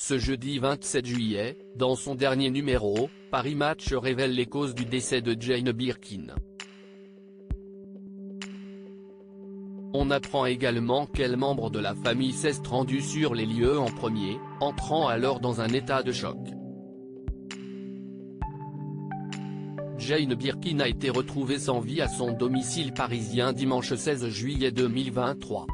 Ce jeudi 27 juillet, dans son dernier numéro, Paris Match révèle les causes du décès de Jane Birkin. On apprend également quel membre de la famille s'est rendu sur les lieux en premier, entrant alors dans un état de choc. Jane Birkin a été retrouvée sans vie à son domicile parisien dimanche 16 juillet 2023.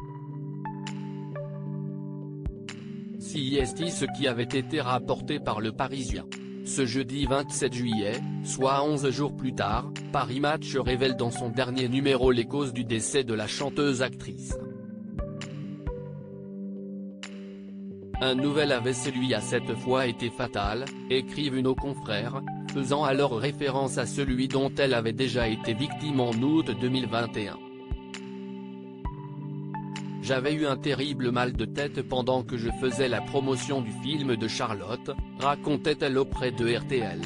C'est ce qui avait été rapporté par Le Parisien. Ce jeudi 27 juillet, soit 11 jours plus tard, Paris Match révèle dans son dernier numéro les causes du décès de la chanteuse-actrice. Un nouvel AVC lui a cette fois été fatal, écrivent nos confrères, faisant alors référence à celui dont elle avait déjà été victime en août 2021. J'avais eu un terrible mal de tête pendant que je faisais la promotion du film de Charlotte, racontait-elle auprès de RTL.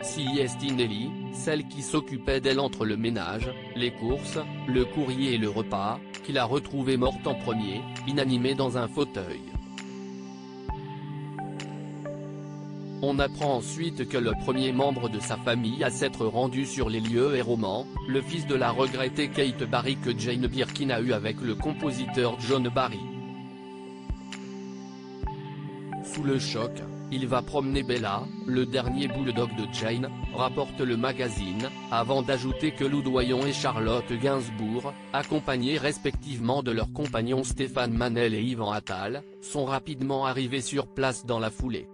C'est Nelly, celle qui s'occupait d'elle entre le ménage, les courses, le courrier et le repas, qui l'a retrouvée morte en premier, inanimée dans un fauteuil. On apprend ensuite que le premier membre de sa famille à s'être rendu sur les lieux est Roman, le fils de la regrettée Kate Barry que Jane Birkin a eu avec le compositeur John Barry. Sous le choc, il va promener Bella, le dernier bulldog de Jane, rapporte le magazine, avant d'ajouter que Loudoyon et Charlotte Gainsbourg, accompagnés respectivement de leurs compagnons Stéphane Manel et Yvan Attal, sont rapidement arrivés sur place dans la foulée.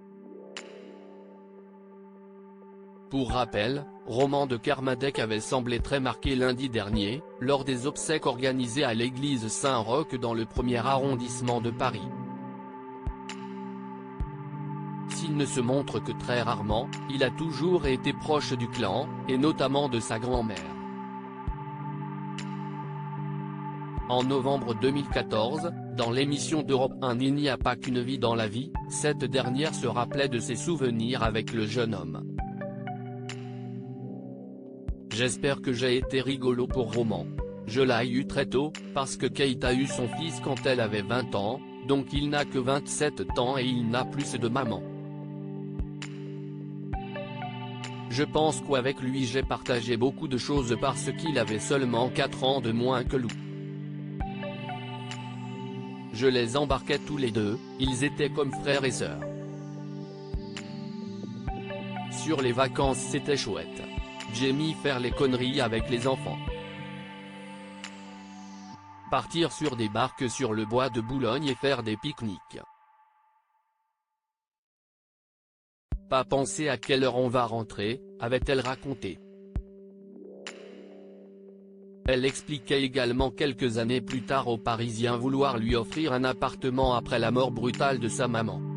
Pour rappel, Roman de Kermadec avait semblé très marqué lundi dernier, lors des obsèques organisées à l'église Saint-Roch dans le 1er arrondissement de Paris. S'il ne se montre que très rarement, il a toujours été proche du clan, et notamment de sa grand-mère. En novembre 2014, dans l'émission d'Europe 1 Il n'y a pas qu'une vie dans la vie, cette dernière se rappelait de ses souvenirs avec le jeune homme. J'espère que j'ai été rigolo pour Roman. Je l'ai eu très tôt, parce que Kate a eu son fils quand elle avait 20 ans, donc il n'a que 27 ans et il n'a plus de maman. Je pense qu'avec lui j'ai partagé beaucoup de choses parce qu'il avait seulement 4 ans de moins que Lou. Je les embarquais tous les deux, ils étaient comme frères et sœurs. Sur les vacances c'était chouette. J'aimais faire les conneries avec les enfants. Partir sur des barques sur le bois de Boulogne et faire des pique-niques. Pas penser à quelle heure on va rentrer, avait-elle raconté. Elle expliquait également quelques années plus tard aux Parisiens vouloir lui offrir un appartement après la mort brutale de sa maman.